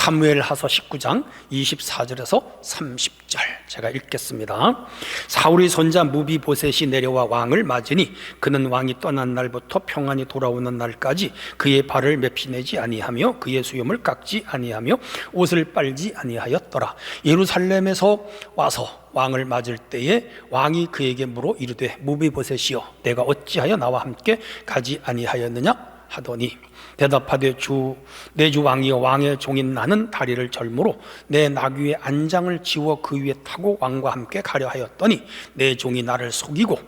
사무엘하서 19장 24절에서 30절 제가 읽겠습니다. 사울의 손자 무비보셋이 내려와 왕을 맞으니 그는 왕이 떠난 날부터 평안히 돌아오는 날까지 그의 발을 맵시내지 아니하며 그의 수염을 깎지 아니하며 옷을 빨지 아니하였더라. 예루살렘에서 와서 왕을 맞을 때에 왕이 그에게 물어 이르되 무비보셋이여 내가 어찌하여 나와 함께 가지 아니하였느냐 하더니 대답하되 내 주 왕이여 왕의 종인 나는 다리를 절므로 내 나귀의 안장을 지워 그 위에 타고 왕과 함께 가려 하였더니 내 종이 나를 속이고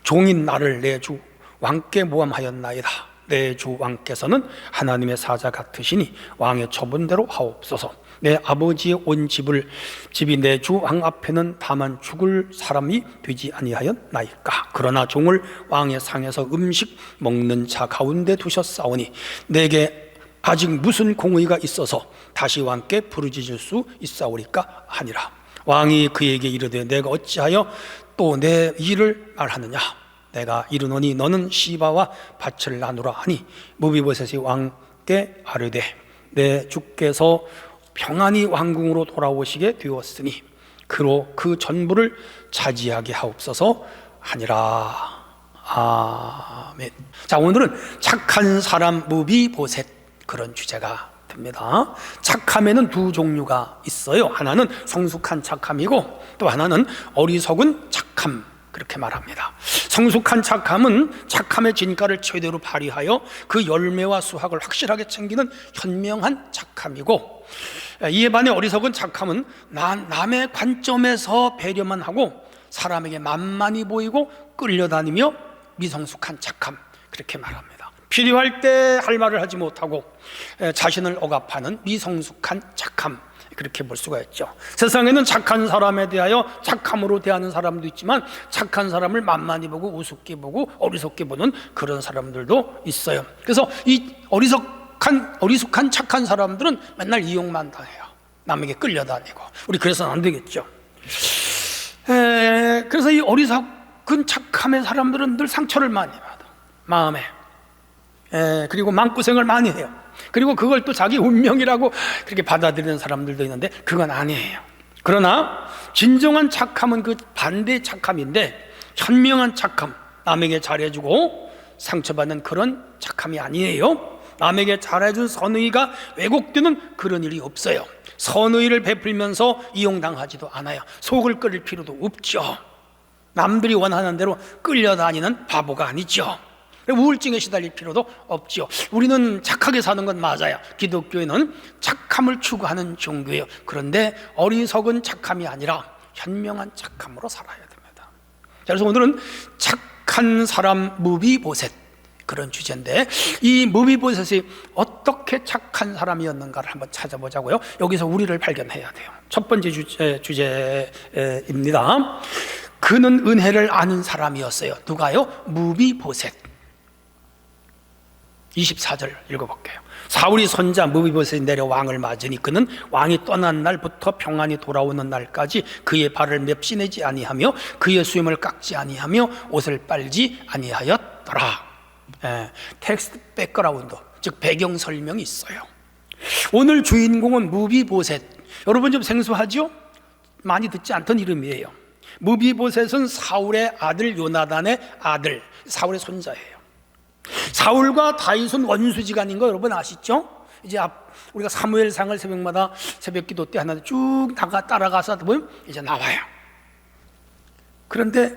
종인 나를 내 주 왕께 모함하였나이다. 내 주 왕께서는 하나님의 사자 같으시니 왕의 처분대로 하옵소서. 내 아버지의 온 집이 내 주 왕 앞에는 다만 죽을 사람이 되지 아니하였나이까. 그러나 종을 왕의 상에서 음식 먹는 자 가운데 두셨사오니 내게 아직 무슨 공의가 있어서 다시 왕께 부르짖을 수 있사오리까 하니라. 왕이 그에게 이르되 내가 어찌하여 또 내 일을 말하느냐. 내가 이르노니 너는 시바와 밭을 나누라 하니 무비보셋이 왕께 아뢰되 내 주께서 평안히 왕궁으로 돌아오시게 되었으니 그로 그 전부를 차지하게 하옵소서 하니라. 아멘. 자, 오늘은 착한 사람 무비보셋 그런 주제가 됩니다. 착함에는 두 종류가 있어요. 하나는 성숙한 착함이고 또 하나는 어리석은 착함, 그렇게 말합니다. 성숙한 착함은 착함의 진가를 최대로 발휘하여 그 열매와 수확을 확실하게 챙기는 현명한 착함이고, 이에 반해 어리석은 착함은 남의 관점에서 배려만 하고 사람에게 만만히 보이고 끌려다니며 미성숙한 착함, 그렇게 말합니다. 필요할 때 할 말을 하지 못하고 자신을 억압하는 미성숙한 착함, 그렇게 볼 수가 있죠. 세상에는 착한 사람에 대하여 착함으로 대하는 사람도 있지만 착한 사람을 만만히 보고 우습게 보고 어리석게 보는 그런 사람들도 있어요. 그래서 이 어리숙한 착한 사람들은 맨날 이용만 당해요. 남에게 끌려다니고. 우리 그래서는 안 되겠죠. 그래서 이 어리석은 착함의 사람들은 늘 상처를 많이 받아, 마음에. 그리고 마음고생을 많이 해요. 그리고 그걸 또 자기 운명이라고 그렇게 받아들이는 사람들도 있는데 그건 아니에요. 그러나 진정한 착함은 그 반대의 착함인데, 현명한 착함, 남에게 잘해주고 상처받는 그런 착함이 아니에요. 남에게 잘해준 선의가 왜곡되는 그런 일이 없어요. 선의를 베풀면서 이용당하지도 않아요. 속을 끓일 필요도 없죠. 남들이 원하는 대로 끌려다니는 바보가 아니죠. 우울증에 시달릴 필요도 없죠. 우리는 착하게 사는 건 맞아요. 기독교에는 착함을 추구하는 종교예요. 그런데 어리석은 착함이 아니라 현명한 착함으로 살아야 됩니다. 그래서 오늘은 착한 사람 무비보셋, 그런 주제인데, 이 무비보셋이 어떻게 착한 사람이었는가를 한번 찾아보자고요. 여기서 우리를 발견해야 돼요. 첫 번째 주제입니다. 그는 은혜를 아는 사람이었어요. 누가요? 무비보셋. 24절 읽어볼게요. 사울이 손자 무비보셋이 내려 왕을 맞으니 그는 왕이 떠난 날부터 평안히 돌아오는 날까지 그의 발을 맵시내지 아니하며 그의 수염을 깎지 아니하며 옷을 빨지 아니하였더라. 텍스트 백그라운드, 즉 배경 설명이 있어요. 오늘 주인공은 무비보셋. 여러분 좀 생소하죠? 많이 듣지 않던 이름이에요. 무비보셋은 사울의 아들 요나단의 아들, 사울의 손자예요. 사울과 다윗은 원수지간인 거 여러분 아시죠? 이제 우리가 사무엘상을 새벽마다 새벽 기도 때 하나 쭉 따라가서 보면 이제 나와요. 그런데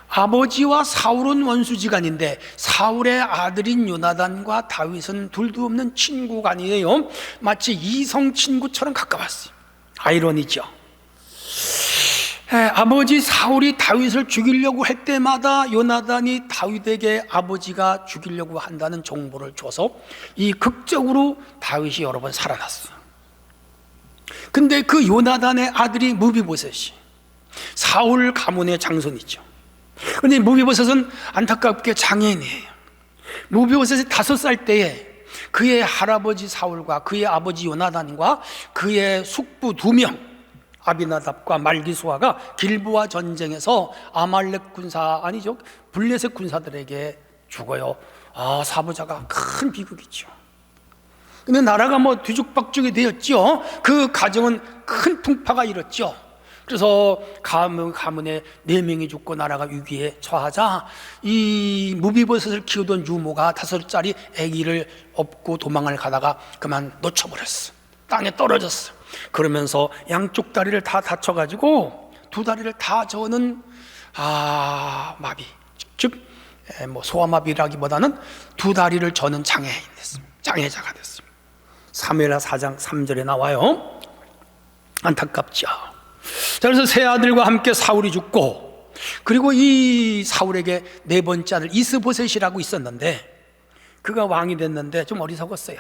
아버지와 사울은 원수지간인데 사울의 아들인 요나단과 다윗은 둘도 없는 친구간이에요. 마치 이성 친구처럼 가까웠어요. 아이러니죠. 아버지 사울이 다윗을 죽이려고 할 때마다 요나단이 다윗에게 아버지가 죽이려고 한다는 정보를 줘서 이 극적으로 다윗이 여러 번 살아났어요. 근데 그 요나단의 아들이 무비보셋이 사울 가문의 장손이죠. 그런데 무비보셋은 안타깝게 장애인이에요. 무비보셋이 5살 때에 그의 할아버지 사울과 그의 아버지 요나단과 그의 숙부 2명 아비나답과 말기수아가 길보아 전쟁에서 아말렉 군사, 아니죠, 블레셋 군사들에게 죽어요. 사부자가 큰 비극이죠. 근데 나라가 뭐 뒤죽박죽이 되었죠. 그 가정은 큰 풍파가 일었죠. 그래서 가문에 4명이 죽고 나라가 위기에 처하자 이 무비보셋을 키우던 유모가 5살짜리 아기를 업고 도망을 가다가 그만 놓쳐버렸어. 땅에 떨어졌어. 그러면서 양쪽 다리를 다 다쳐가지고 2다리를 다 저는 마비, 즉 소아마비라기보다는 2다리를 저는 장애인 됐습니다. 장애자가 됐습니다. 사무엘하 4장 3절에 나와요. 안타깝죠. 자, 그래서 세 아들과 함께 사울이 죽고, 그리고 이 사울에게 4번째 아들 이스보셋이라고 있었는데 그가 왕이 됐는데 좀 어리석었어요.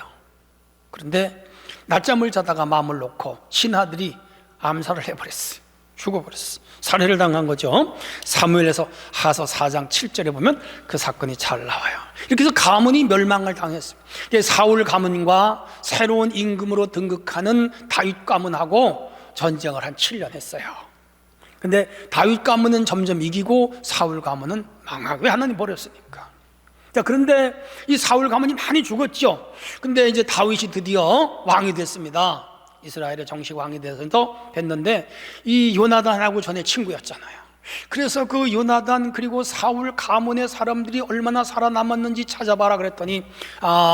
그런데 낮잠을 자다가 마음을 놓고 신하들이 암살을 해버렸어요. 죽어버렸어요. 살해를 당한 거죠. 사무엘에서 하서 4장 7절에 보면 그 사건이 잘 나와요. 이렇게 해서 가문이 멸망을 당했습니다. 사울 가문과 새로운 임금으로 등극하는 다윗 가문하고 전쟁을 한 7년 했어요. 근데 다윗 가문은 점점 이기고 사울 가문은 망하고, 왜? 하나님 버렸으니까. 자, 그런데 이 사울 가문이 많이 죽었죠. 근데 이제 다윗이 드디어 왕이 됐습니다. 이스라엘의 정식 왕이 됐는데 이 요나단하고 전에 친구였잖아요. 그래서 그 요나단 그리고 사울 가문의 사람들이 얼마나 살아남았는지 찾아봐라 그랬더니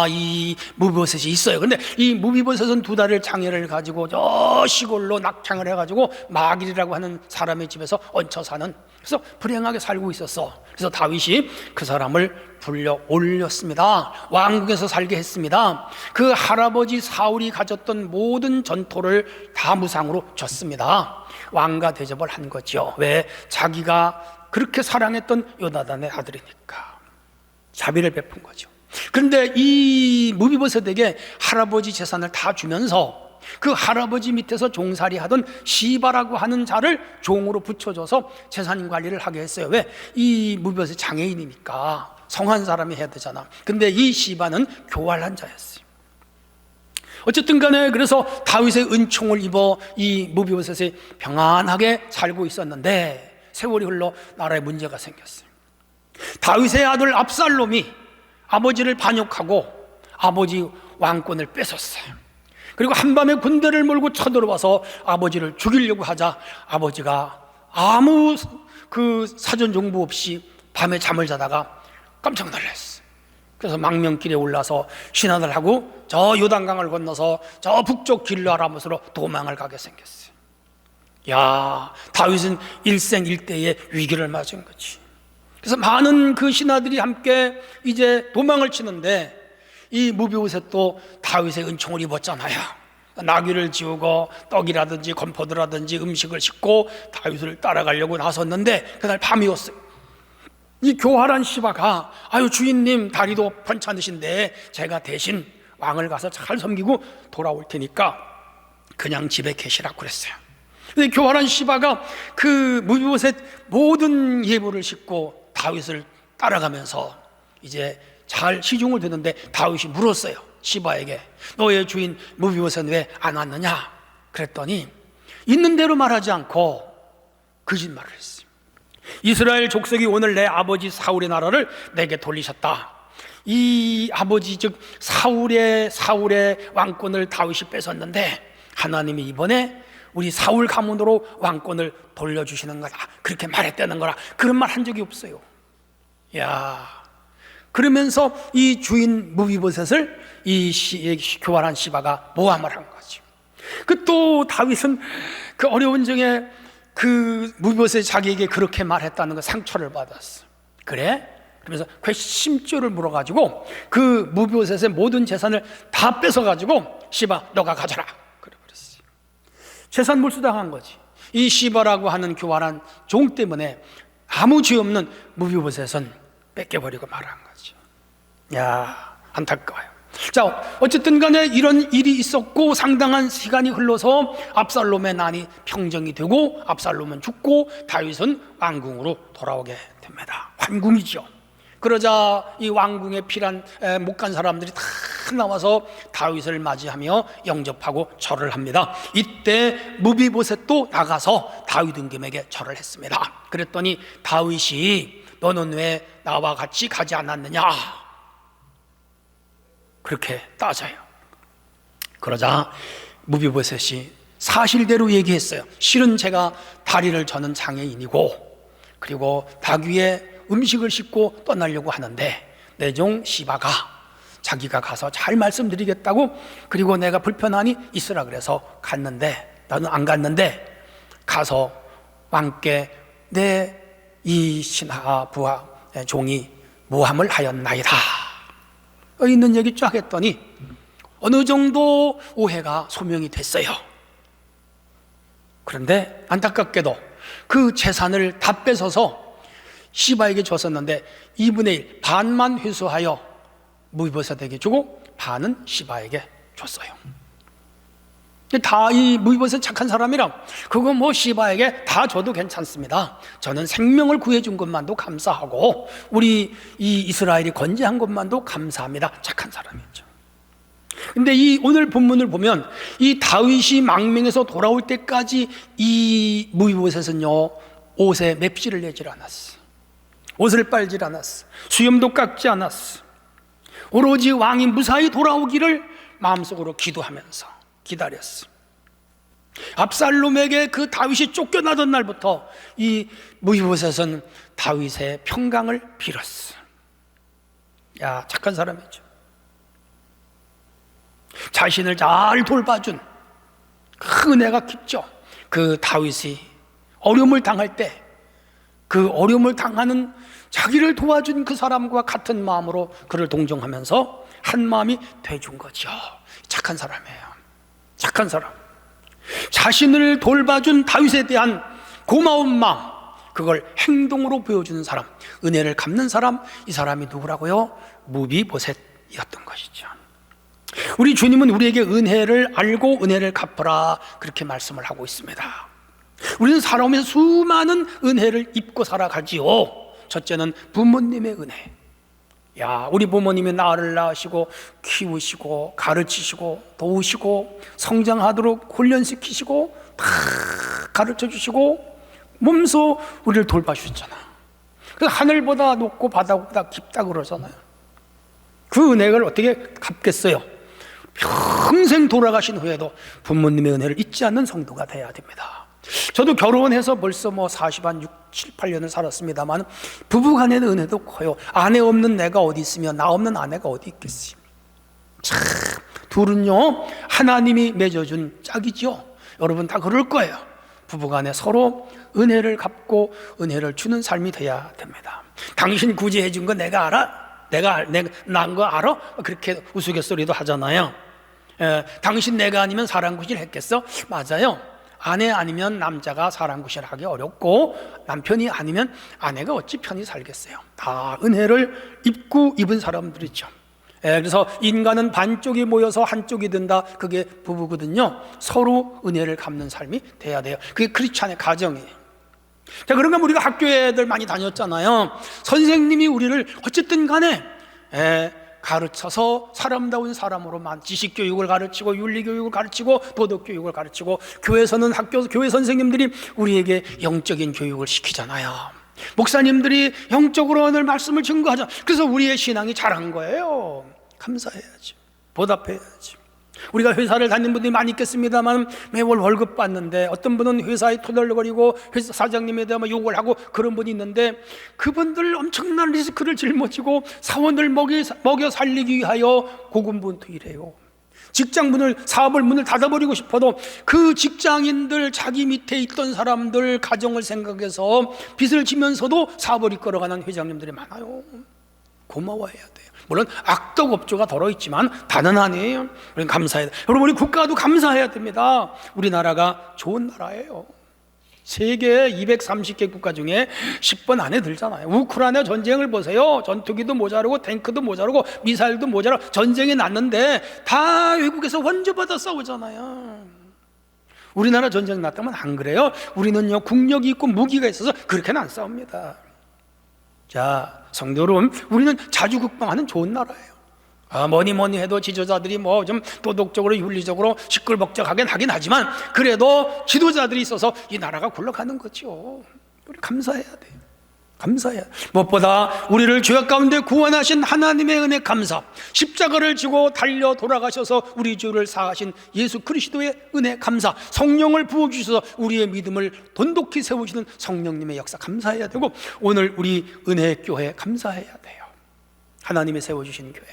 이 무비보셋이 있어요. 근데 이 무비보셋은 2다리를 장애를 가지고 저 시골로 낙향을 해가지고 마길이라고 하는 사람의 집에서 얹혀 사는, 그래서 불행하게 살고 있었어. 그래서 다윗이 그 사람을 불려 올렸습니다. 왕국에서 살게 했습니다. 그 할아버지 사울이 가졌던 모든 전토를 다 무상으로 줬습니다. 왕가 대접을 한 거죠. 왜? 자기가 그렇게 사랑했던 요나단의 아들이니까 자비를 베푼 거죠. 그런데 이 무비보셋에게 할아버지 재산을 다 주면서 그 할아버지 밑에서 종살이 하던 시바라고 하는 자를 종으로 붙여줘서 재산 관리를 하게 했어요. 왜? 이 무비보셋 장애인이니까 성한 사람이 해야 되잖아. 근데 이 시바는 교활한 자였어요. 어쨌든 간에 그래서 다윗의 은총을 입어 이 무비보셋이 평안하게 살고 있었는데 세월이 흘러 나라에 문제가 생겼어요. 다윗의 아들 압살롬이 아버지를 반역하고 아버지 왕권을 뺏었어요. 그리고 한밤에 군대를 몰고 쳐들어와서 아버지를 죽이려고 하자 아버지가 아무 그 사전 정보 없이 밤에 잠을 자다가 깜짝 놀랐어요. 그래서 망명길에 올라서 신하들하고 저 요단강을 건너서 저 북쪽 길르아라못으로 도망을 가게 생겼어요. 야, 다윗은 일생일대의 위기를 맞은 거지. 그래서 많은 그 신하들이 함께 이제 도망을 치는데 이 무비보셋도 다윗의 은총을 입었잖아요. 나귀를 지우고 떡이라든지 건포도라든지 음식을 싣고 다윗을 따라가려고 나섰는데 그날 밤이었어요. 이 교활한 시바가 주인님 다리도 편찮으신데 제가 대신 왕을 가서 잘 섬기고 돌아올 테니까 그냥 집에 계시라고 그랬어요. 근데 교활한 시바가 그 무비보셋 모든 예물을 싣고 다윗을 따라가면서 이제 잘 시중을 듣는데 다윗이 물었어요. 시바에게 너의 주인 무비보셋 왜 안 왔느냐? 그랬더니 있는 대로 말하지 않고 거짓말을 했어요. 이스라엘 족속이 오늘 내 아버지 사울의 나라를 내게 돌리셨다. 이 아버지 즉 사울의 왕권을 다윗이 뺏었는데 하나님이 이번에 우리 사울 가문으로 왕권을 돌려주시는 거다. 그렇게 말했다는 거라. 그런 말 한 적이 없어요. 야, 그러면서 이 주인 무비보셋을 이 교활한 시바가 모함을 한 거죠. 그 또 다윗은 그 어려운 중에 그 무비보셋이 자기에게 그렇게 말했다는 거 상처를 받았어. 그래? 그러면서 괘씸죄를 물어가지고 그 무비보셋의 모든 재산을 다 뺏어가지고 시바 너가 가져라 그래 버렸어요. 재산 몰수당한 거지. 이 시바라고 하는 교활한 종 때문에 아무 죄 없는 무비보셋은 뺏겨버리고 말한 거죠. 야, 안타까워요. 자, 어쨌든 간에 이런 일이 있었고 상당한 시간이 흘러서 압살롬의 난이 평정이 되고 압살롬은 죽고 다윗은 왕궁으로 돌아오게 됩니다. 환궁이죠. 그러자 이 왕궁에 필한 못 간 사람들이 다 나와서 다윗을 맞이하며 영접하고 절을 합니다. 이때 무비보셋도 나가서 다윗 임금에게 절을 했습니다. 그랬더니 다윗이 너는 왜 나와 같이 가지 않았느냐? 그렇게 따져요. 그러자 무비보셋이 사실대로 얘기했어요. 실은 제가 다리를 저는 장애인이고, 그리고 닭 위에 음식을 싣고 떠나려고 하는데 내 종 시바가 자기가 가서 잘 말씀드리겠다고, 그리고 내가 불편하니 있으라 그래서 갔는데, 나는 안 갔는데 가서 왕께 내 이 신하 부하 종이 모함을 하였나이다 있는 얘기 쫙 했더니 어느 정도 오해가 소명이 됐어요. 그런데 안타깝게도 그 재산을 다 뺏어서 시바에게 줬었는데 2분의 1, 반만 회수하여 무비보셋에게 주고 반은 시바에게 줬어요. 다 이 무비보셋 착한 사람이라 그거 뭐 시바에게 다 줘도 괜찮습니다. 저는 생명을 구해준 것만도 감사하고 우리 이 이스라엘이 건재한 것만도 감사합니다. 착한 사람이죠. 근데 이 오늘 본문을 보면 이 다윗이 망명에서 돌아올 때까지 이 무비보셋은요 옷에 맵시를 내질 않았어. 옷을 빨질 않았어. 수염도 깎지 않았어. 오로지 왕이 무사히 돌아오기를 마음속으로 기도하면서 기다렸어. 압살롬에게 그 다윗이 쫓겨나던 날부터 이 무비보셋은 다윗의 평강을 빌었어. 야, 착한 사람이죠. 자신을 잘 돌봐준 그 은혜가 깊죠. 그 다윗이 어려움을 당할 때 그 어려움을 당하는 자기를 도와준 그 사람과 같은 마음으로 그를 동정하면서 한 마음이 돼준 거죠. 착한 사람이에요. 착한 사람. 자신을 돌봐준 다윗에 대한 고마운 마음, 그걸 행동으로 보여주는 사람, 은혜를 갚는 사람, 이 사람이 누구라고요? 무비보셋이었던 것이죠. 우리 주님은 우리에게 은혜를 알고 은혜를 갚으라 그렇게 말씀을 하고 있습니다. 우리는 살아오면서 수많은 은혜를 입고 살아가지요. 첫째는 부모님의 은혜. 야, 우리 부모님이 나를 낳으시고 키우시고 가르치시고 도우시고 성장하도록 훈련시키시고 다 가르쳐주시고 몸소 우리를 돌봐주셨잖아. 그래서 하늘보다 높고 바다보다 깊다 그러잖아요. 그 은혜를 어떻게 갚겠어요? 평생 돌아가신 후에도 부모님의 은혜를 잊지 않는 성도가 돼야 됩니다. 저도 결혼해서 벌써 40한 6, 7, 8년을 살았습니다만 부부간의 은혜도 커요. 아내 없는 내가 어디 있으며 나 없는 아내가 어디 있겠어요. 참, 둘은요 하나님이 맺어준 짝이죠. 여러분 다 그럴 거예요. 부부간에 서로 은혜를 갚고 은혜를 주는 삶이 돼야 됩니다. 당신 굳이 해준 거 내가 알아? 내가 난 거 알아? 그렇게 우스갯소리도 하잖아요. 당신 내가 아니면 사랑구실 했겠어? 맞아요. 아내 아니면 남자가 사랑구실하기 어렵고 남편이 아니면 아내가 어찌 편히 살겠어요. 다 은혜를 입은 사람들이죠. 그래서 인간은 반쪽이 모여서 한쪽이 된다. 그게 부부거든요. 서로 은혜를 갚는 삶이 돼야 돼요. 그게 크리스찬의 가정이에요. 자, 그런가 우리가 학교에 애들 많이 다녔잖아요. 선생님이 우리를 어쨌든 간에 가르쳐서 사람다운 사람으로만 지식교육을 가르치고 윤리교육을 가르치고 도덕교육을 가르치고 교회에서는 교회 선생님들이 우리에게 영적인 교육을 시키잖아요. 목사님들이 영적으로 오늘 말씀을 증거하자. 그래서 우리의 신앙이 자란 거예요. 감사해야지. 보답해야지. 우리가 회사를 다니는 분들이 많이 있겠습니다만 매월 월급 받는데 어떤 분은 회사에 토덜거리고 회사 사장님에 대한 욕을 하고 그런 분이 있는데 그분들 엄청난 리스크를 짊어지고 사원을 먹여 살리기 위하여 고군분투일해요. 직장문을 사업을 문을 닫아버리고 싶어도 그 직장인들 자기 밑에 있던 사람들 가정을 생각해서 빚을 지면서도 사업을 이끌어가는 회장님들이 많아요. 고마워해야 돼요. 물론 악덕업조가 덜어있지만 다는 아니에요. 우리는 감사해야 돼요. 여러분 우리 국가도 감사해야 됩니다. 우리나라가 좋은 나라예요. 세계 230개 국가 중에 10번 안에 들잖아요. 우크라이나 전쟁을 보세요. 전투기도 모자르고 탱크도 모자르고 미사일도 모자르고 전쟁이 났는데 다 외국에서 원조받아 싸우잖아요. 우리나라 전쟁 났다면 안 그래요? 우리는요 국력이 있고 무기가 있어서 그렇게는 안 싸웁니다. 자, 성도 여러분, 우리는 자주 국방하는 좋은 나라예요. 뭐니 해도 지도자들이 좀 도덕적으로 윤리적으로 시끌벅적하긴 하긴 하지만 그래도 지도자들이 있어서 이 나라가 굴러가는 거죠. 우리 감사해야 돼요. 감사해요. 무엇보다 우리를 죄악 가운데 구원하신 하나님의 은혜 감사, 십자가를 지고 달려 돌아가셔서 우리 죄를 사하신 예수 그리스도의 은혜 감사, 성령을 부어주셔서 우리의 믿음을 돈독히 세우시는 성령님의 역사 감사해야 되고, 오늘 우리 은혜교회 감사해야 돼요. 하나님이 세워주신 교회,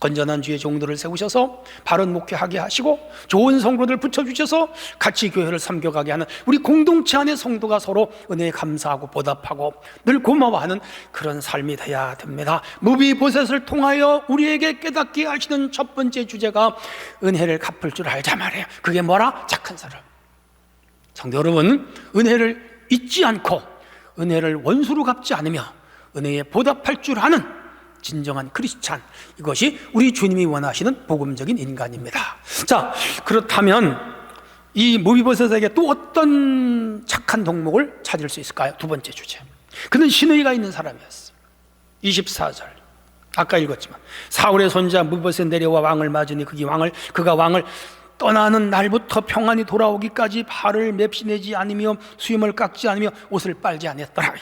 건전한 주의 종들을 세우셔서 바른 목회하게 하시고 좋은 성도들 붙여주셔서 같이 교회를 섬겨가게 하는 우리 공동체 안의 성도가 서로 은혜에 감사하고 보답하고 늘 고마워하는 그런 삶이 돼야 됩니다. 무비보셋을 통하여 우리에게 깨닫게 하시는 첫 번째 주제가 은혜를 갚을 줄 알자 말이에요. 그게 뭐라? 착한 사람. 성도 여러분, 은혜를 잊지 않고 은혜를 원수로 갚지 않으며 은혜에 보답할 줄 아는 진정한 크리스찬, 이것이 우리 주님이 원하시는 복음적인 인간입니다. 자, 그렇다면 이 무비보셋에게 또 어떤 착한 덕목을 찾을 수 있을까요? 두 번째 주제, 그는 신의가 있는 사람이었어요. 24절 아까 읽었지만, 사울의 손자 무비보셋 내려와 왕을 맞으니 그가 왕을 떠나는 날부터 평안히 돌아오기까지 발을 맵시내지 않으며 수염을 깎지 않으며 옷을 빨지 않았더라.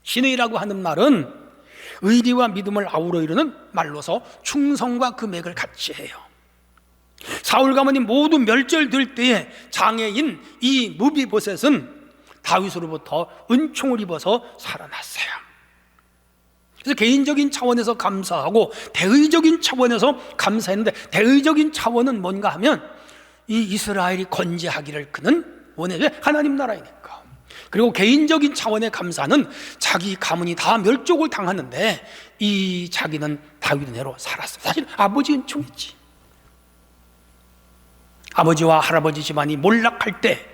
신의라고 하는 말은 의리와 믿음을 아우러 이루는 말로서 충성과 금액을 같이 해요. 사울 가문이 모두 멸절될 때에 장애인 이 무비보셋은 다윗으로부터 은총을 입어서 살아났어요. 그래서 개인적인 차원에서 감사하고 대의적인 차원에서 감사했는데, 대의적인 차원은 뭔가 하면 이 이스라엘이 건재하기를 그는 원해. 하나님 나라이니까. 그리고 개인적인 차원의 감사는 자기 가문이 다 멸족을 당하는데 이 자기는 다윗 은혜로 살았어요. 사실 아버지 은총이지. 아버지와 할아버지 집안이 몰락할 때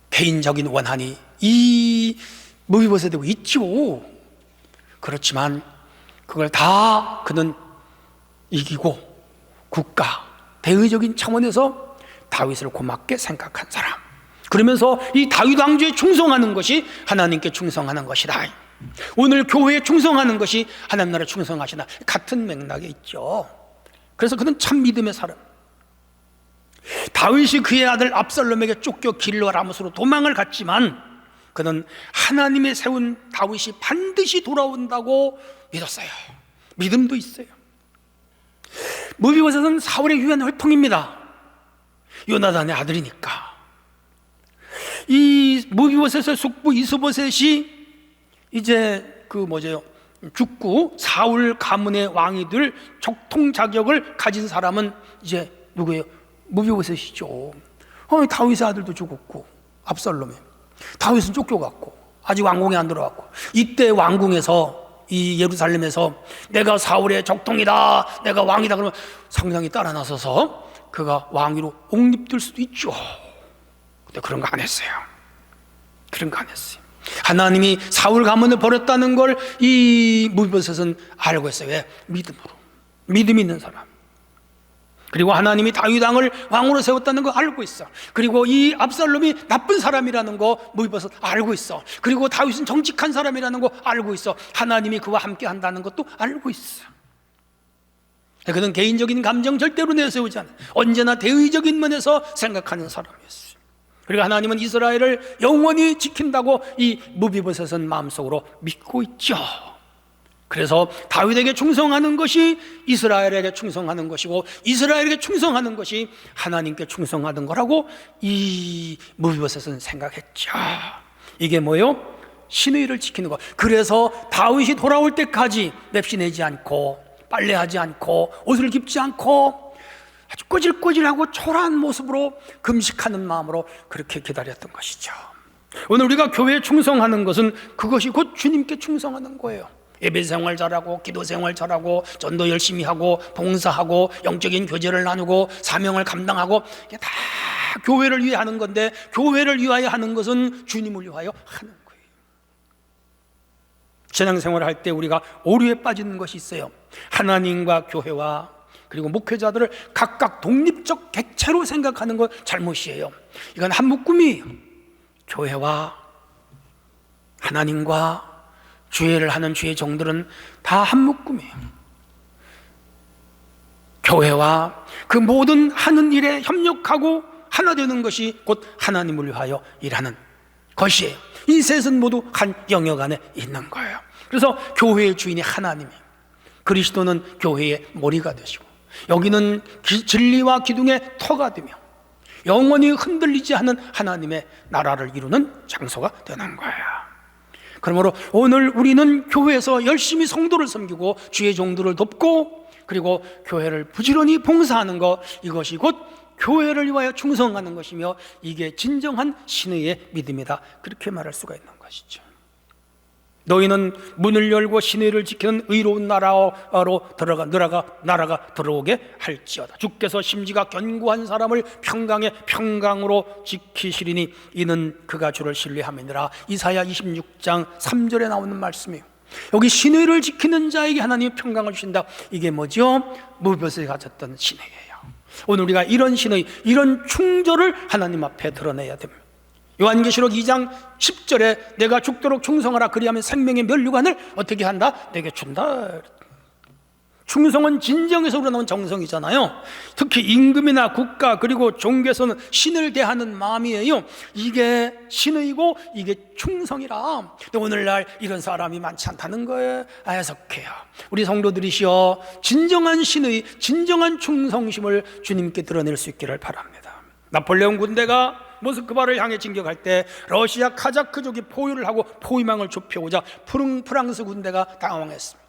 개인적인 원한이 이 무비보셋에 되고 있죠. 그렇지만 그걸 다 그는 이기고 국가, 대의적인 차원에서 다윗을 고맙게 생각한 사람. 그러면서 이 다윗 왕조에 충성하는 것이 하나님께 충성하는 것이다. 오늘 교회에 충성하는 것이 하나님 나라에 충성하시나, 같은 맥락에 있죠. 그래서 그는 참 믿음의 사람. 다윗이 그의 아들 압살롬에게 쫓겨 길로 라못으로 도망을 갔지만 그는 하나님의 세운 다윗이 반드시 돌아온다고 믿었어요. 믿음도 있어요. 무비보셋은 사울의 유한 혈통입니다. 요나단의 아들이니까. 이 무비보셋의 숙부 이스보셋이 이제 죽고 사울 가문의 왕이 될 족통 자격을 가진 사람은 이제 누구예요? 무비보셋이죠. 다윗의 아들도 죽었고, 압살롬이, 다윗은 쫓겨갔고 아직 왕궁에 안 들어갔고, 이때 왕궁에서 이 예루살렘에서 내가 사울의 족통이다, 내가 왕이다 그러면 상상이 따라 나서서 그가 왕위로 옹립될 수도 있죠. 근데 그런 거 안 했어요. 그런 거 안 했어요. 하나님이 사울 가문을 버렸다는 걸 이 무비보셋은 알고 있어요. 왜? 믿음으로. 믿음 있는 사람. 그리고 하나님이 다윗 왕을 왕으로 세웠다는 거 알고 있어. 그리고 이 압살롬이 나쁜 사람이라는 거 무비보셋 알고 있어. 그리고 다윗은 정직한 사람이라는 거 알고 있어. 하나님이 그와 함께 한다는 것도 알고 있어. 그는 개인적인 감정 절대로 내세우지 않아. 언제나 대의적인 면에서 생각하는 사람이었어요. 그리고 하나님은 이스라엘을 영원히 지킨다고 이 무비보셋은 마음속으로 믿고 있죠. 그래서 다윗에게 충성하는 것이 이스라엘에게 충성하는 것이고, 이스라엘에게 충성하는 것이 하나님께 충성하는 거라고 이 무비보셋은 생각했죠. 이게 뭐예요? 신의를 지키는 것. 그래서 다윗이 돌아올 때까지 맵시내지 않고 빨래하지 않고 옷을 입지 않고 아주 꼬질꼬질하고 초라한 모습으로 금식하는 마음으로 그렇게 기다렸던 것이죠. 오늘 우리가 교회에 충성하는 것은 그것이 곧 주님께 충성하는 거예요. 예배 생활 잘하고, 기도 생활 잘하고, 전도 열심히 하고, 봉사하고, 영적인 교제를 나누고, 사명을 감당하고, 이게 다 교회를 위해 하는 건데, 교회를 위하여 하는 것은 주님을 위하여 하는 거예요. 신앙생활을 할 때 우리가 오류에 빠지는 것이 있어요. 하나님과 교회와 그리고 목회자들을 각각 독립적 객체로 생각하는 건 잘못이에요. 이건 한 묶음이에요. 교회와 하나님과 주회를 하는 주의 종들은 다 한 묶음이에요. 교회와 그 모든 하는 일에 협력하고 하나 되는 것이 곧 하나님을 위하여 일하는 것이에요. 이 셋은 모두 한 영역 안에 있는 거예요. 그래서 교회의 주인이 하나님이, 그리스도는 교회의 머리가 되시고, 여기는 진리와 기둥의 터가 되며 영원히 흔들리지 않는 하나님의 나라를 이루는 장소가 되는 거예요. 그러므로 오늘 우리는 교회에서 열심히 성도를 섬기고 주의 종들을 돕고, 그리고 교회를 부지런히 봉사하는 것, 이것이 곧 교회를 위하여 충성하는 것이며, 이게 진정한 신의의 믿음이다, 그렇게 말할 수가 있는 것이죠. 너희는 문을 열고 신의를 지키는 의로운 나라로 나라가 들어오게 할지어다. 주께서 심지가 견고한 사람을 평강에 평강으로 지키시리니 이는 그가 주를 신뢰함이니라. 이사야 26장 3절에 나오는 말씀이에요. 여기 신의를 지키는 자에게 하나님이 평강을 주신다. 이게 뭐죠? 무벼슬이 가졌던 신의예요. 오늘 우리가 이런 신의, 이런 충절을 하나님 앞에 드러내야 됩니다. 요한계시록 2장 10절에 내가 죽도록 충성하라, 그리하면 생명의 면류관을 어떻게 한다? 내게 준다. 충성은 진정에서 우러나온 정성이잖아요. 특히 임금이나 국가 그리고 종교에서는 신을 대하는 마음이에요. 이게 신의고 이게 충성이라. 근데 오늘날 이런 사람이 많지 않다는 거에 해석해요. 우리 성도들이시여, 진정한 신의, 진정한 충성심을 주님께 드러낼 수 있기를 바랍니다. 나폴레옹 군대가 모스크바를 향해 진격할 때 러시아 카자크족이 포위를 하고 포위망을 좁혀오자 프랑스 군대가 당황했습니다.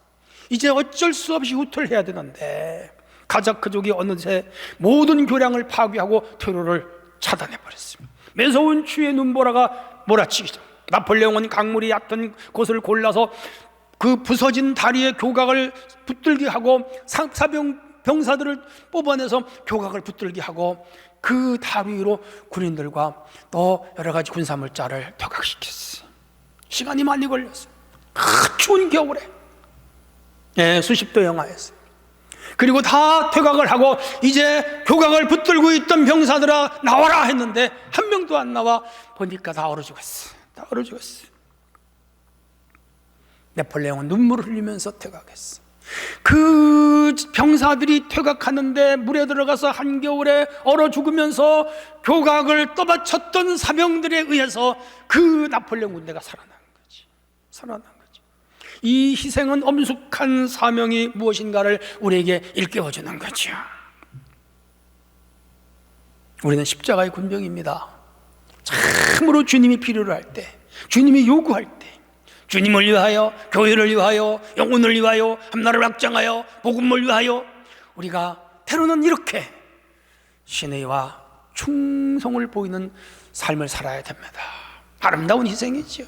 이제 어쩔 수 없이 후퇴해야 되는데 카자크족이 어느새 모든 교량을 파괴하고 퇴로를 차단해버렸습니다. 매서운 추위에 눈보라가 몰아치기죠. 나폴레옹은 강물이 얕은 곳을 골라서 그 부서진 다리에 교각을 붙들게 하고 병사들을 뽑아내서 교각을 붙들게 하고 그 다리 위로 군인들과 또 여러 가지 군사물자를 퇴각시켰어요. 시간이 많이 걸렸어요. 추운 겨울에 수십 도 영하였어요. 그리고 다 퇴각을 하고 이제 교각을 붙들고 있던 병사들아 나와라 했는데 한 명도 안 나와. 보니까 다 얼어 죽었어요. 다 얼어 죽었어요. 나폴레옹은 눈물을 흘리면서 퇴각했어요. 그 병사들이 퇴각하는데 물에 들어가서 한겨울에 얼어 죽으면서 교각을 떠받쳤던 사병들에 의해서 그 나폴레옹 군대가 살아난 거지. 살아난 거지. 이 희생은 엄숙한 사명이 무엇인가를 우리에게 일깨워주는 거죠. 우리는 십자가의 군병입니다. 참으로 주님이 필요로 할 때, 주님이 요구할 때, 주님을 위하여, 교회를 위하여, 영혼을 위하여, 한나라를 확장하여, 복음을 위하여 우리가 때로는 이렇게 신의와 충성을 보이는 삶을 살아야 됩니다. 아름다운 희생이죠.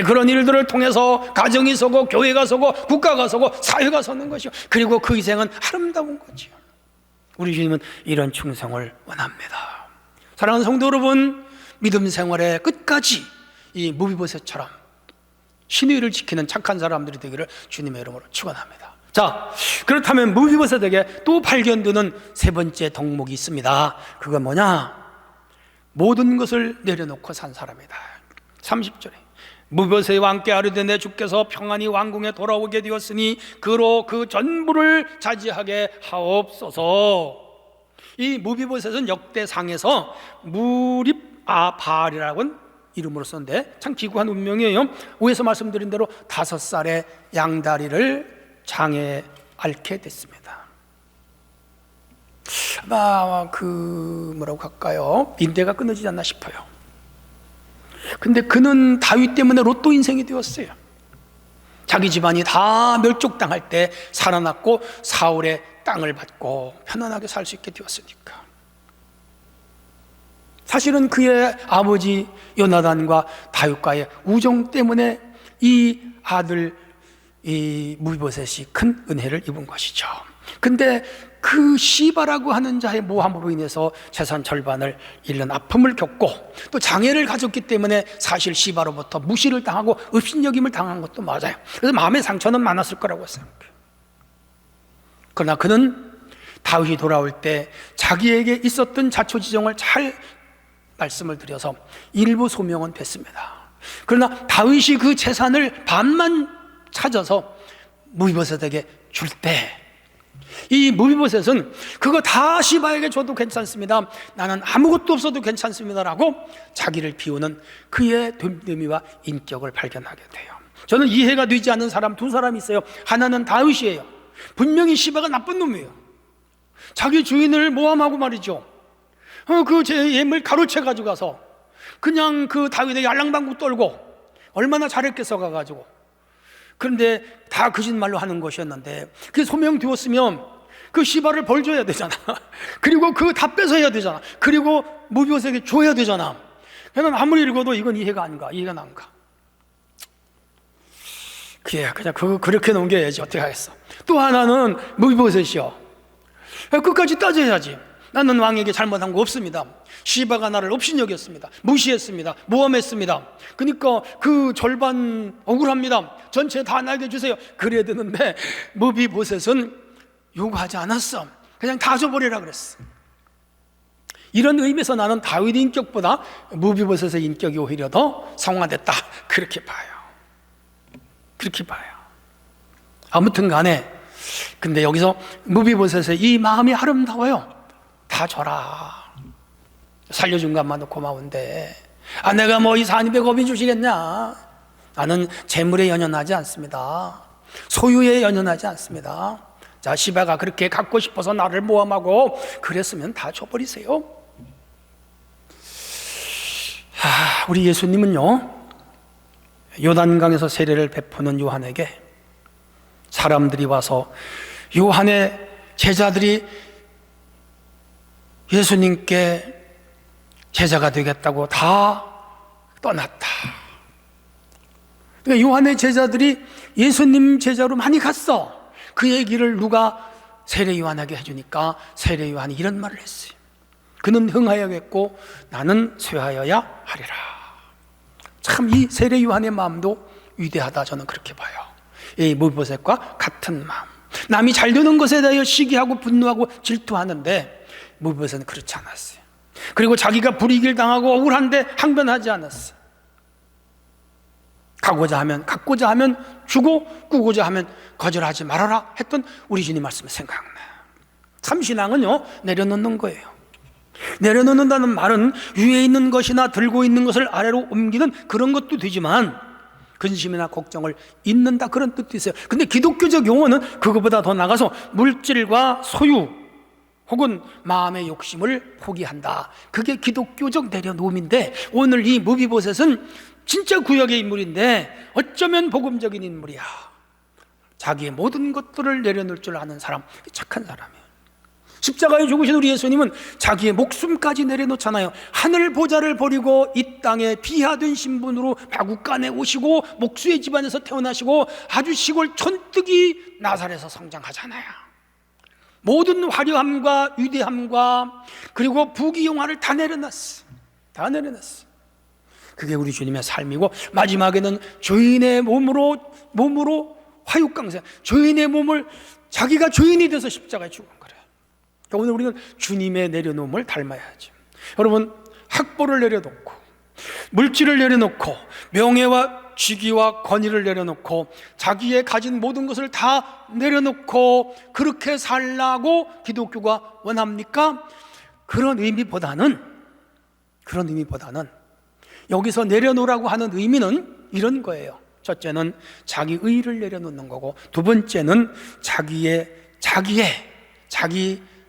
그런 일들을 통해서 가정이 서고 교회가 서고 국가가 서고 사회가 서는 것이요, 그리고 그 희생은 아름다운 거죠. 우리 주님은 이런 충성을 원합니다. 사랑하는 성도 여러분, 믿음 생활의 끝까지 이 무비보셋처럼 신의를 지키는 착한 사람들이 되기를 주님의 이름으로 축원합니다. 자, 그렇다면 무비보셋에게 또 발견되는 세 번째 덕목이 있습니다. 그건 뭐냐? 모든 것을 내려놓고 산 사람이다. 30절에 무비보셋과 함께 아뢰되 내 주께서 평안히 왕궁에 돌아오게 되었으니 그로 그 전부를 차지하게 하옵소서. 이 무비보셋은 역대상에서 무립아발이라고는 이름으로 썼는데 참 기구한 운명이에요. 위에서 말씀드린 대로 5살에 양다리를 장에 앓게 됐습니다. 아마 뭐라고 할까요? 인대가 끊어지지 않나 싶어요. 근데 그는 다윗 때문에 로또 인생이 되었어요. 자기 집안이 다 멸족당할 때 살아났고 사울의 땅을 받고 편안하게 살 수 있게 되었으니까. 사실은 그의 아버지 요나단과 다윗과의 우정 때문에 이 아들 이 무비보셋이 큰 은혜를 입은 것이죠. 근데 그 시바라고 하는 자의 모함으로 인해서 재산 절반을 잃는 아픔을 겪고 또 장애를 가졌기 때문에 사실 시바로부터 무시를 당하고 업신여김을 당한 것도 맞아요. 그래서 마음의 상처는 많았을 거라고 생각해요. 그러나 그는 다윗이 돌아올 때 자기에게 있었던 자초지종을 잘 말씀을 드려서 일부 소명은 됐습니다. 그러나 다윗이 그 재산을 반만 찾아서 무비보셋에게 줄 때 이 무비보셋은 그거 다 시바에게 줘도 괜찮습니다, 나는 아무것도 없어도 괜찮습니다라고 자기를 비우는 그의 됨됨이와 인격을 발견하게 돼요. 저는 이해가 되지 않는 사람 두 사람이 있어요. 하나는 다윗이에요. 분명히 시바가 나쁜 놈이에요. 자기 주인을 모함하고 말이죠, 그 제 예물 가로채 가지고 가서 그냥 그 다윗의 알랑방구 떨고 얼마나 잘했겠어 가가지고. 그런데 다 거짓말로 하는 것이었는데 그 소명 되었으면 그 시바를 벌 줘야 되잖아. 그리고 그 다 뺏어야 되잖아. 그리고 무비보셋에게 줘야 되잖아. 그냥 아무리 읽어도 이건 이해가 안 가. 이해가 안 가. 그냥 그거 그렇게 넘겨야지 어떻게 하겠어. 또 하나는 무비보셋이요. 끝까지 따져야지. 나는 왕에게 잘못한 거 없습니다. 시바가 나를 업신여겼습니다. 무시했습니다. 모함했습니다. 그러니까 그 절반 억울합니다. 전체 다 나에게 주세요. 그래야 되는데 무비보셋은 요구하지 않았어. 그냥 다 줘버리라 그랬어. 이런 의미에서 나는 다윗의 인격보다 무비보셋의 인격이 오히려 더 성화됐다, 그렇게 봐요. 그렇게 봐요. 아무튼 간에 근데 여기서 무비보셋의 이 마음이 아름다워요. 다 줘라. 살려준 것만도 고마운데 내가 뭐 이 산입에 겁이 주시겠냐. 나는 재물에 연연하지 않습니다. 소유에 연연하지 않습니다. 자, 시바가 그렇게 갖고 싶어서 나를 모함하고 그랬으면 다 줘버리세요. 우리 예수님은요, 요단강에서 세례를 베푸는 요한에게 사람들이 와서 요한의 제자들이 예수님께 제자가 되겠다고 다 떠났다. 그러니까 요한의 제자들이 예수님 제자로 많이 갔어. 그 얘기를 누가 세례 요한에게 해주니까 세례 요한이 이런 말을 했어요. 그는 흥하여야겠고 나는 쇠하여야 하리라. 참 이 세례 요한의 마음도 위대하다, 저는 그렇게 봐요. 이 무비보셋과 같은 마음. 남이 잘 되는 것에 대하여 시기하고 분노하고 질투하는데 무비보셋은 그렇지 않았어요. 그리고 자기가 불이익을 당하고 억울한데 항변하지 않았어요. 가고자 하면 갖고자 하면 주고 꾸고자 하면 거절하지 말아라 했던 우리 주님 말씀이 생각나요. 참 신앙은요, 내려놓는 거예요. 내려놓는다는 말은 위에 있는 것이나 들고 있는 것을 아래로 옮기는 그런 것도 되지만 근심이나 걱정을 잊는다, 그런 뜻도 있어요. 근데 기독교적 용어는 그것보다 더 나가서 물질과 소유 혹은 마음의 욕심을 포기한다, 그게 기독교적 내려놓음인데, 오늘 이 무비보셋은 진짜 구약의 인물인데 어쩌면 복음적인 인물이야. 자기의 모든 것들을 내려놓을 줄 아는 사람, 착한 사람이에요. 십자가에 죽으신 우리 예수님은 자기의 목숨까지 내려놓잖아요. 하늘 보좌를 버리고 이 땅에 비하된 신분으로 마국간에 오시고 목수의 집안에서 태어나시고 아주 시골 촌뜨기 나사렛에서 성장하잖아요. 모든 화려함과 위대함과 그리고 부귀영화를 다 내려놨어. 다 내려놨어. 그게 우리 주님의 삶이고, 마지막에는 주인의 몸으로 화육강생, 주인의 몸을 자기가 주인이 돼서 십자가에 죽은 거래요. 그러니까 오늘 우리는 주님의 내려놓음을 닮아야죠. 여러분, 학벌을 내려놓고 물질을 내려놓고 명예와 직위와 권위를 내려놓고 자기의 가진 모든 것을 다 내려놓고 그렇게 살라고 기독교가 원합니까? 그런 의미보다는 여기서 내려놓으라고 하는 의미는 이런 거예요. 첫째는 자기 의를 내려놓는 거고, 두 번째는 자기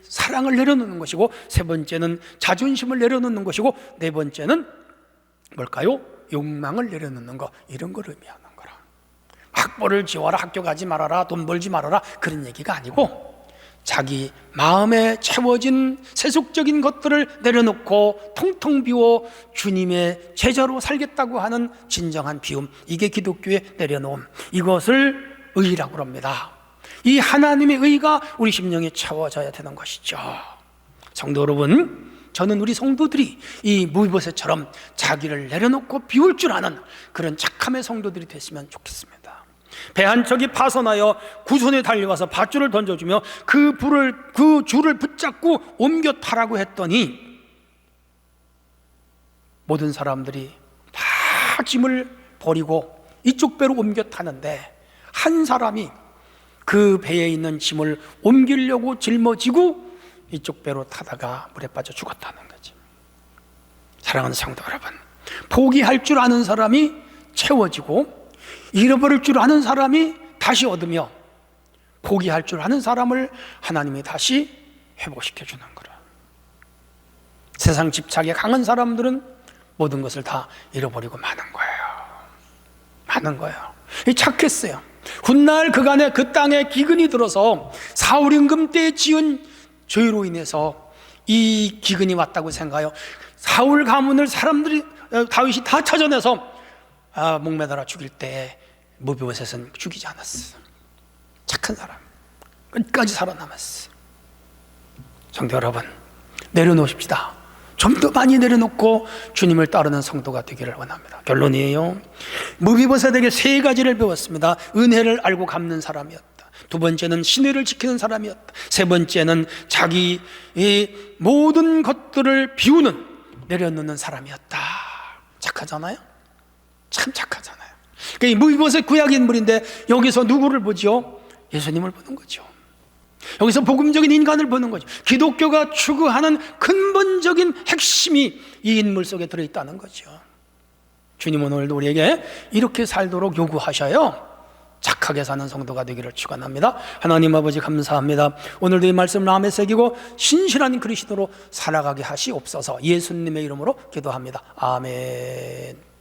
사랑을 내려놓는 것이고, 세 번째는 자존심을 내려놓는 것이고, 네 번째는 뭘까요? 욕망을 내려놓는 거, 이런 걸 의미하는 거라. 학벌을 지워라, 학교 가지 말아라, 돈 벌지 말아라, 그런 얘기가 아니고 자기 마음에 채워진 세속적인 것들을 내려놓고 통통 비워 주님의 제자로 살겠다고 하는 진정한 비움, 이게 기독교의 내려놓음, 이것을 의라고 합니다. 이 하나님의 의가 우리 심령에 채워져야 되는 것이죠. 성도 여러분, 저는 우리 성도들이 이 무비보셋처럼 자기를 내려놓고 비울 줄 아는 그런 착함의 성도들이 됐으면 좋겠습니다. 배 한 척이 파손하여 구선에 달려와서 밧줄을 던져주며 그 줄을 붙잡고 옮겨 타라고 했더니 모든 사람들이 다 짐을 버리고 이쪽 배로 옮겨 타는데 한 사람이 그 배에 있는 짐을 옮기려고 짊어지고 이쪽 배로 타다가 물에 빠져 죽었다는 거지. 사랑하는 성도 여러분, 포기할 줄 아는 사람이 채워지고 잃어버릴 줄 아는 사람이 다시 얻으며 포기할 줄 아는 사람을 하나님이 다시 회복시켜 주는 거라. 세상 집착에 강한 사람들은 모든 것을 다 잃어버리고 마는 거예요. 마는 거예요. 착했어요. 훗날 그간에 그 땅에 기근이 들어서 사울 임금 때 지은 죄로 인해서 이 기근이 왔다고 생각하여 사울 가문을 사람들이 다윗이 다 찾아내서 목매달아 죽일 때 무비보셋은 죽이지 않았어. 착한 사람 끝까지 살아남았어. 성도 여러분, 내려놓으십시다. 좀 더 많이 내려놓고 주님을 따르는 성도가 되기를 원합니다. 결론이에요. 무비보셋에게 세 가지를 배웠습니다. 은혜를 알고 갚는 사람이었다. 두 번째는 신뢰를 지키는 사람이었다. 세 번째는 자기의 모든 것들을 비우는, 내려놓는 사람이었다. 착하잖아요? 참 착하잖아요. 그러니까 무비보셋 구약 인물인데 여기서 누구를 보죠? 예수님을 보는 거죠. 여기서 복음적인 인간을 보는 거죠. 기독교가 추구하는 근본적인 핵심이 이 인물 속에 들어있다는 거죠. 주님은 오늘도 우리에게 이렇게 살도록 요구하셔요. 착하게 사는 성도가 되기를 축원합니다. 하나님 아버지 감사합니다. 오늘도 이 말씀 마음에 새기고 신실한 그리스도로 살아가게 하시옵소서. 예수님의 이름으로 기도합니다. 아멘.